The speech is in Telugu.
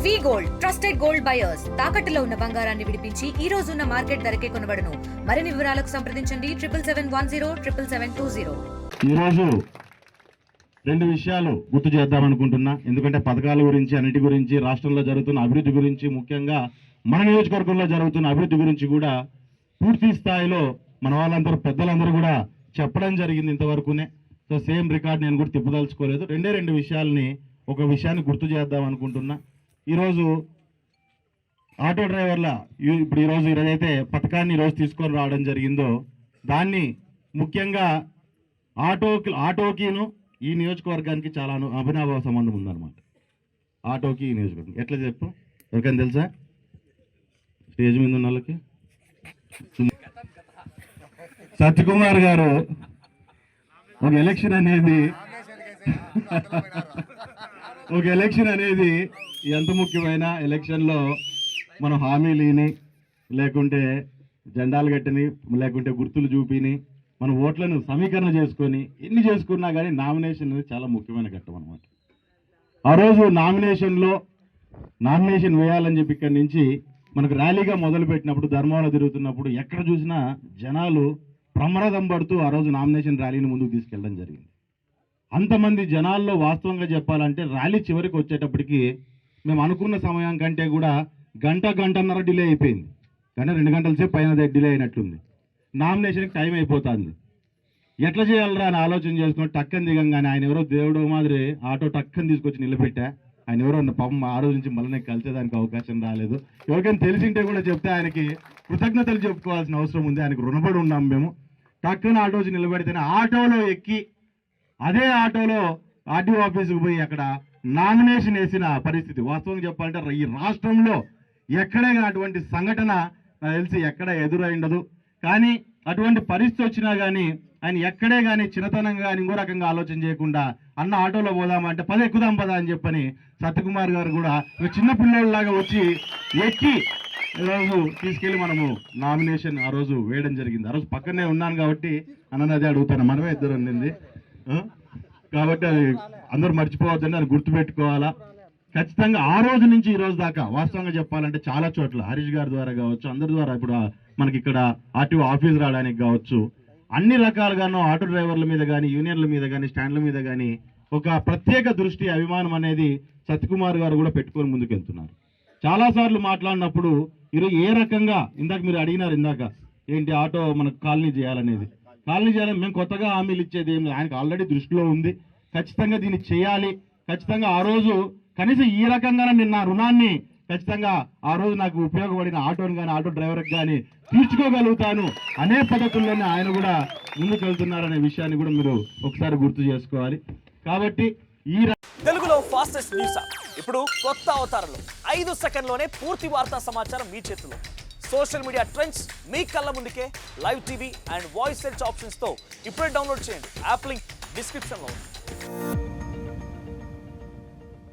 వి గోల్డ్ ట్రస్టెడ్ గోల్డ్ బయర్స్ తాకట్టులో ఉన్న బంగారాన్ని విడిపించి ఈ రోజు ఉన్న మార్కెట్ ధరకే కొనబడును. మరిన్ని వివరాలకు సంప్రదించండి 77107720. ఈ రోజు రెండు విషయాలు గుర్తు చేద్దాం అనుకుంటున్నా. ఎందుకంటే పథకాల గురించి, అన్నిటి గురించి, రాష్ట్రంలో జరుగుతున్న అభివృద్ధి గురించి, ముఖ్యంగా మన నియోజకవర్గంలో జరుగుతున్న అభివృద్ధి గురించి కూడా పూర్తి స్థాయిలో మన వాళ్ళందరూ పెద్దలందరూ కూడా చెప్పడం జరిగింది ఇంతవరకునే. సో సేమ్ రికార్డ్ నేను కూడా తిప్పదలుచుకోలేదు. రెండు విషయాలని ఒక విషయాన్ని గుర్తు చేద్దాం అనుకుంటున్నా. ఈరోజు ఆటో డ్రైవర్ల ఇప్పుడు ఈరోజు ఏదైతే పథకాన్ని ఈరోజు తీసుకొని రావడం జరిగిందో దాన్ని ముఖ్యంగా ఆటోకిను ఈ నియోజకవర్గానికి చాలా అభినవ సంబంధం ఉందన్నమాట. ఆటోకి ఈ నియోజకవర్గం ఎట్లా చెప్పు, ఎవరికైనా తెలుసా? స్టేజ్ మీద ఉన్న వాళ్ళకి సత్యకుమార్ గారు ఒక ఎలక్షన్ అనేది ఎంత ముఖ్యమైన ఎలక్షన్లో మనం హామీలని లేకుంటే జెండాలు కట్టని లేకుంటే గుర్తులు చూపిని మన ఓట్లను సమీకరణ చేసుకొని ఎన్ని చేసుకున్నా కానీ నామినేషన్ అనేది చాలా ముఖ్యమైన ఘట్టం అనమాట. ఆ రోజు నామినేషన్ వేయాలని చెప్పి ఇక్కడి నుంచి మనకు ర్యాలీగా మొదలుపెట్టినప్పుడు ధర్మంలో తిరుగుతున్నప్పుడు ఎక్కడ చూసినా జనాలు ప్రమాదం పడుతూ ఆ రోజు నామినేషన్ ర్యాలీని ముందుకు తీసుకెళ్ళడం జరిగింది. అంతమంది జనాల్లో వాస్తవంగా చెప్పాలంటే ర్యాలీ చివరికి వచ్చేటప్పటికి మేము అనుకున్న సమయం కంటే కూడా గంటన్నర డిలే అయిపోయింది. కానీ 2 గంటల సేపు పైన డిలే అయినట్లుంది. నామినేషన్కి టైం అయిపోతుంది. ఎట్లా చేయాలరా అని ఆలోచన చేసుకుని టక్కని దిగంగానే ఆయన ఎవరో దేవుడు మాదిరి ఆటో టక్కని తీసుకొచ్చి నిలబెట్టా. ఆయన ఎవరో పాపం ఆ రోజు నుంచి మళ్ళీ నాకు కలిసేదానికి అవకాశం రాలేదు. ఎవరికైనా తెలిసింటే కూడా చెప్తే ఆయనకి కృతజ్ఞతలు చెప్పుకోవాల్సిన అవసరం ఉంది. ఆయనకు రుణపడి ఉన్నాం మేము. టక్కన ఆటో వచ్చి నిలబెడితేనే ఆటోలో ఎక్కి అదే ఆటోలో ఆర్టీఓ ఆఫీసుకు పోయి అక్కడ నామినేషన్ వేసిన పరిస్థితి. వాస్తవంగా చెప్పాలంటే ఈ రాష్ట్రంలో ఎక్కడే అటువంటి సంఘటన నాకు తెలిసి ఎక్కడ ఎదురైండదు. కానీ అటువంటి పరిస్థితి వచ్చినా కానీ ఆయన ఎక్కడే కానీ చిన్నతనంగా కానీ ఇంకో రకంగా ఆలోచన చేయకుండా అన్న ఆటోలో పోదామంటే ఎక్కుదాం పదా అని చెప్పని సత్యకుమార్ గారు కూడా చిన్న పిల్లోళ్ళలాగా వచ్చి ఎక్కి ఈరోజు తీసుకెళ్ళి మనము నామినేషన్ ఆ రోజు వేయడం జరిగింది. ఆ రోజు పక్కనే ఉన్నాను కాబట్టి అన్నది అడుగుతాను, మనమే ఇద్దరు ఉండింది కాబట్టి అది అందరూ మర్చిపోవద్దండి, అది గుర్తుపెట్టుకోవాలా. ఖచ్చితంగా ఆ రోజు నుంచి ఈ రోజు దాకా వాస్తవంగా చెప్పాలంటే చాలా చోట్ల హరీష్ గారి ద్వారా కావచ్చు, అందరి ద్వారా ఇప్పుడు మనకి ఇక్కడ ఆర్టీఓ ఆఫీస్ రావడానికి కావచ్చు, అన్ని రకాలుగానూ ఆటో డ్రైవర్ల మీద కానీ, యూనియన్ల మీద కానీ, స్టాండ్ల మీద కానీ ఒక ప్రత్యేక దృష్టి, అభిమానం అనేది సత్యకుమార్ గారు కూడా పెట్టుకొని ముందుకెళ్తున్నారు. చాలాసార్లు మాట్లాడినప్పుడు ఈరోజు ఏ రకంగా ఇందాక మీరు అడిగినారు, ఇందాక ఏంటి ఆటో మనకు కాలనీ చేయాలనేది. కాలనీ చేయాలని మేము కొత్తగా హామీలు ఇచ్చేది ఏం లేదు, ఆయనకు ఆల్రెడీ దృష్టిలో ఉంది. ఖచ్చితంగా దీన్ని చేయాలి. ఖచ్చితంగా ఆ రోజు కనీసం ఈ రకంగానే నేను నా రుణాన్ని ఖచ్చితంగా ఆ రోజు నాకు ఉపయోగపడిన ఆటోని కానీ ఆటో డ్రైవర్కి కానీ తీర్చుకోగలుగుతాను అనే పద్ధతుల్లోనే ఆయన కూడా ముందుకు వెళ్తున్నారనే విషయాన్ని కూడా మీరు ఒకసారి గుర్తు చేసుకోవాలి. కాబట్టి ఈ తెలుగులో ఫాస్టెస్ట్ న్యూస్ ఇప్పుడు కొత్త అవతారంలో 5 సెకండ్లోనే పూర్తి వార్తా సమాచారం మీ చేతిలో. సోషల్ మీడియా ట్రెండ్స్ మీ కళ్ళ ముందుకే live TV and voice search ఆప్షన్స్తో ఇప్పుడే డౌన్లోడ్ చేయండి. యాప్ లింక్ డిస్క్రిప్షన్లో ఉంది.